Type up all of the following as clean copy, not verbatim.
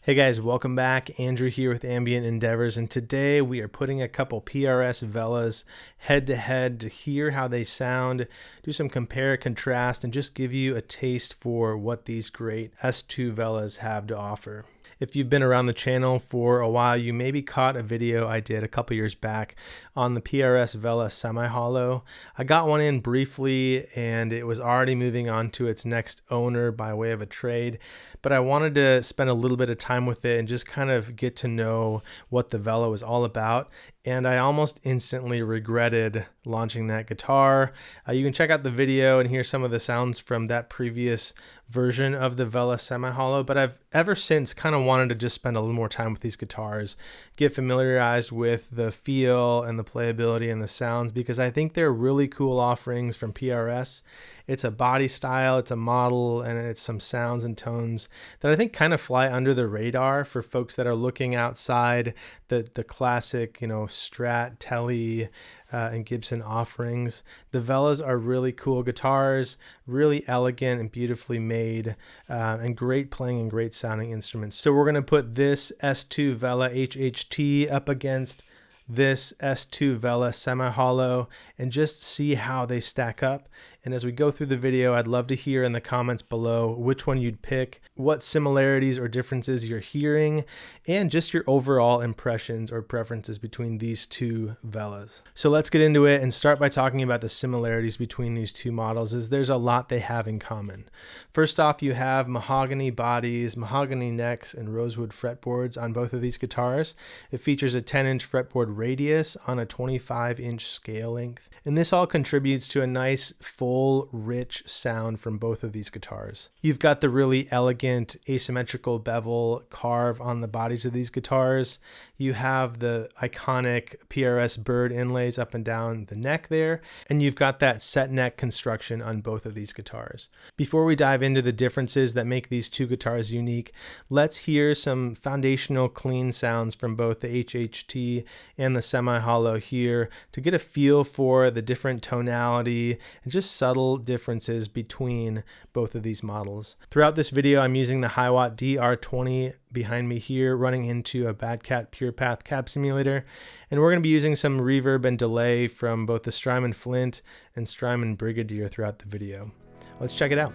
Hey guys, welcome back. Andrew here with Ambient Endeavors, and today we are putting a couple PRS Velas head to head to hear how they sound, do some compare contrast, and just give you a taste for what these great S2 Velas have to offer. If you've been around the channel for a while, you maybe caught a video I did a couple years back on the PRS Vela Semi-Hollow. I got one in briefly and it was already moving on to its next owner by way of a trade, but I wanted to spend a little bit of time with it and just kind of get to know what the Vela was all about. And I almost instantly regretted launching that guitar. You can check out the video and hear some of the sounds from that previous version of the Vela Semi-Hollow, but I've ever since kind of wanted to just spend a little more time with these guitars, get familiarized with the feel and the playability and the sounds, because I think they're really cool offerings from PRS. It's a body style, it's a model, and it's some sounds and tones that I think kind of fly under the radar for folks that are looking outside the classic, Strat, Tele, and Gibson offerings. The Velas are really cool guitars, really elegant and beautifully made, and great playing and great sounding instruments. So we're going to put this S2 Vela HHT up against this S2 Vela Semi-Hollow and just see how they stack up. And as we go through the video, I'd love to hear in the comments below which one you'd pick, what similarities or differences you're hearing, and just your overall impressions or preferences between these two Velas. So let's get into it and start by talking about the similarities between these two models, as there's a lot they have in common. First off, you have mahogany bodies, mahogany necks, and rosewood fretboards on both of these guitars. It features a 10-inch fretboard radius on a 25-inch scale length, and this all contributes to a nice full rich sound from both of these guitars. You've got the really elegant asymmetrical bevel carve on the bodies of these guitars. You have the iconic PRS bird inlays up and down the neck there, and you've got that set neck construction on both of these guitars. Before we dive into the differences that make these two guitars unique, let's hear some foundational clean sounds from both the HHT and the Semi-Hollow here to get a feel for the different tonality and just subtle differences between both of these models. Throughout this video, I'm using the Hiwatt DR20 behind me here, running into a Bad Cat Pure Path cab simulator, and we're going to be using some reverb and delay from both the Strymon Flint and Strymon Brigadier throughout the video. Let's check it out.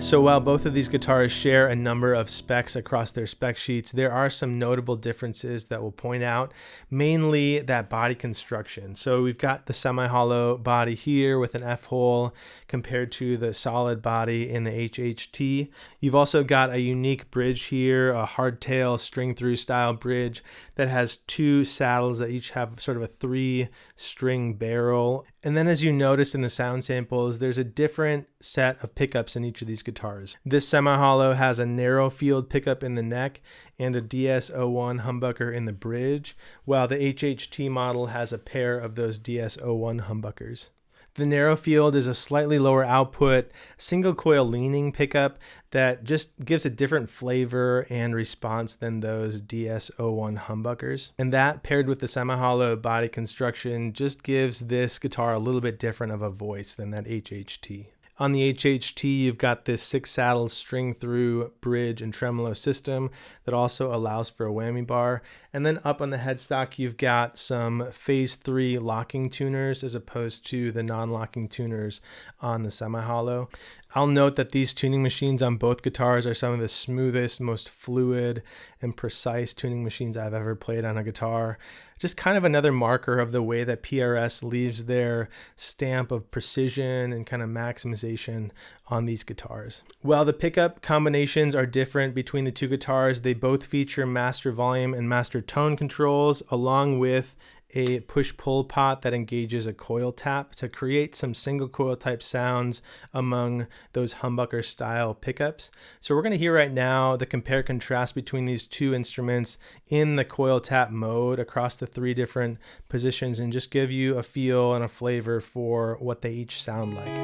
So while both of these guitars share a number of specs across their spec sheets, there are some notable differences that we'll point out, mainly that body construction. So we've got the semi-hollow body here with an F-hole compared to the solid body in the HHT. You've also got a unique bridge here, a hardtail string-through style bridge that has two saddles that each have sort of a 3-string barrel. And then as you noticed in the sound samples, there's a different set of pickups in each of these guitars. This semi-hollow has a narrow field pickup in the neck and a DS-01 humbucker in the bridge, while the HHT model has a pair of those DS-01 humbuckers. The narrow field is a slightly lower output, single coil leaning pickup that just gives a different flavor and response than those DS-01 humbuckers. And that paired with the semi-hollow body construction just gives this guitar a little bit different of a voice than that HHT. On the HHT, you've got this 6-saddle string-through bridge and tremolo system that also allows for a whammy bar. And then up on the headstock, you've got some phase 3 locking tuners as opposed to the non-locking tuners on the semi-hollow. I'll note that these tuning machines on both guitars are some of the smoothest, most fluid and precise tuning machines I've ever played on a guitar. Just kind of another marker of the way that PRS leaves their stamp of precision and kind of maximization on these guitars. While the pickup combinations are different between the two guitars, they both feature master volume and master tone controls, along with a push-pull pot that engages a coil tap to create some single coil type sounds among those humbucker style pickups. So we're going to hear right now the compare contrast between these two instruments in the coil tap mode across the 3 different positions and just give you a feel and a flavor for what they each sound like.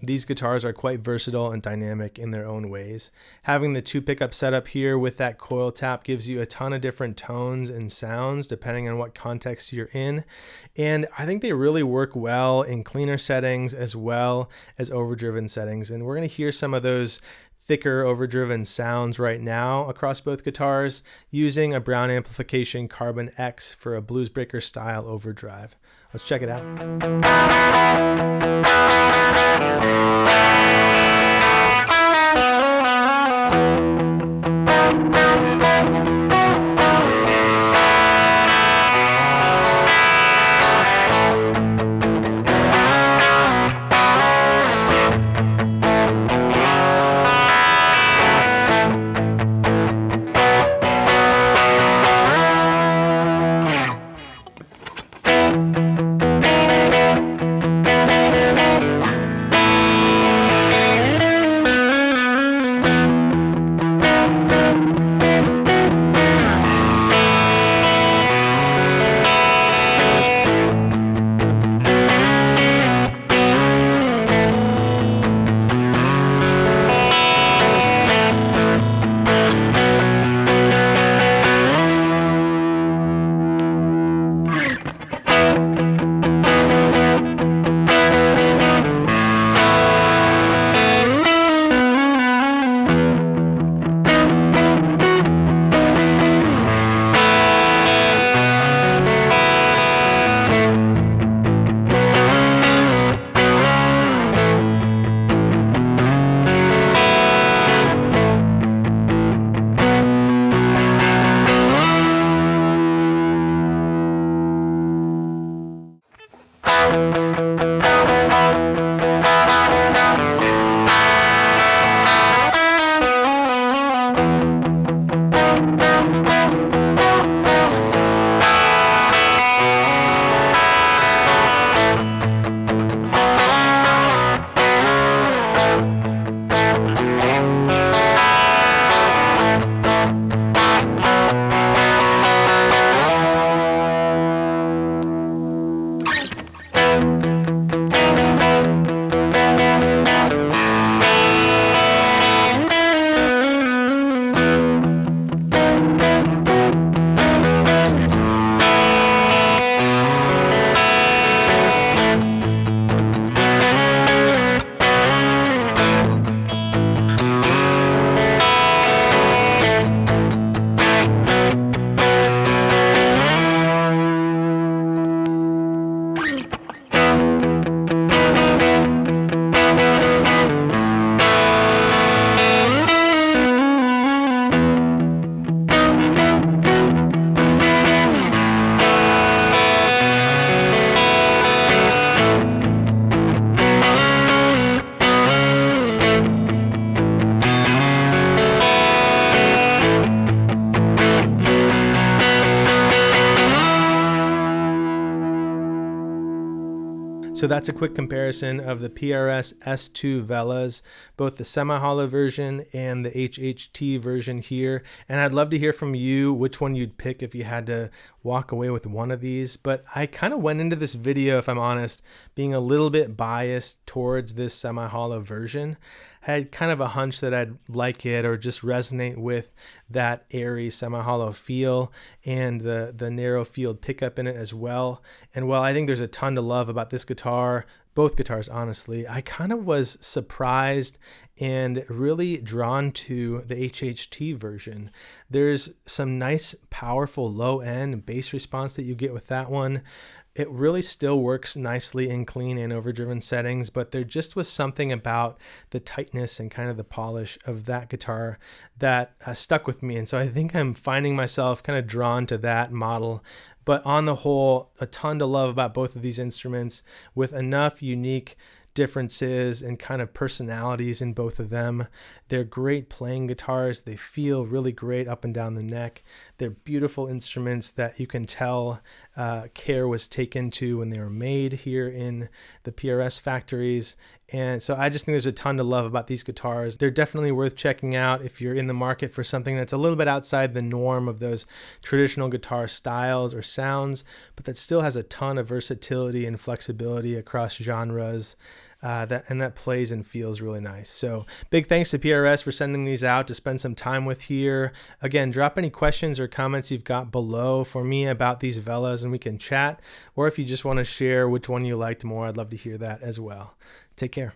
These guitars are quite versatile and dynamic in their own ways. Having the 2 pickup setup here with that coil tap gives you a ton of different tones and sounds depending on what context you're in. And I think they really work well in cleaner settings as well as overdriven settings. And we're going to hear some of those thicker overdriven sounds right now across both guitars using a Brown Amplification Carbon X for a Bluesbreaker style overdrive. Let's check it out. So that's a quick comparison of the PRS S2 Velas, both the semi-hollow version and the HHT version here. And I'd love to hear from you which one you'd pick if you had to walk away with one of these. But I kind of went into this video, if I'm honest, being a little bit biased towards this semi-hollow version. I had kind of a hunch that I'd like it or just resonate with that airy semi-hollow feel and the narrow field pickup in it as well. And while I think there's a ton to love about this guitar, both guitars honestly, I kind of was surprised and really drawn to the HHT version. There's some nice powerful low end bass response that you get with that one. It really still works nicely in clean and overdriven settings, but there just was something about the tightness and kind of the polish of that guitar that stuck with me. And so I think I'm finding myself kind of drawn to that model. But on the whole, a ton to love about both of these instruments, with enough unique differences and kind of personalities in both of them. They're great playing guitars. They feel really great up and down the neck. They're beautiful instruments that you can tell care was taken to when they were made here in the PRS factories. And so I just think there's a ton to love about these guitars. They're definitely worth checking out if you're in the market for something that's a little bit outside the norm of those traditional guitar styles or sounds, but that still has a ton of versatility and flexibility across genres. That plays and feels really nice. So big thanks to PRS for sending these out to spend some time with here. Again, drop any questions or comments you've got below for me about these Velas and we can chat. Or if you just want to share which one you liked more, I'd love to hear that as well. Take care.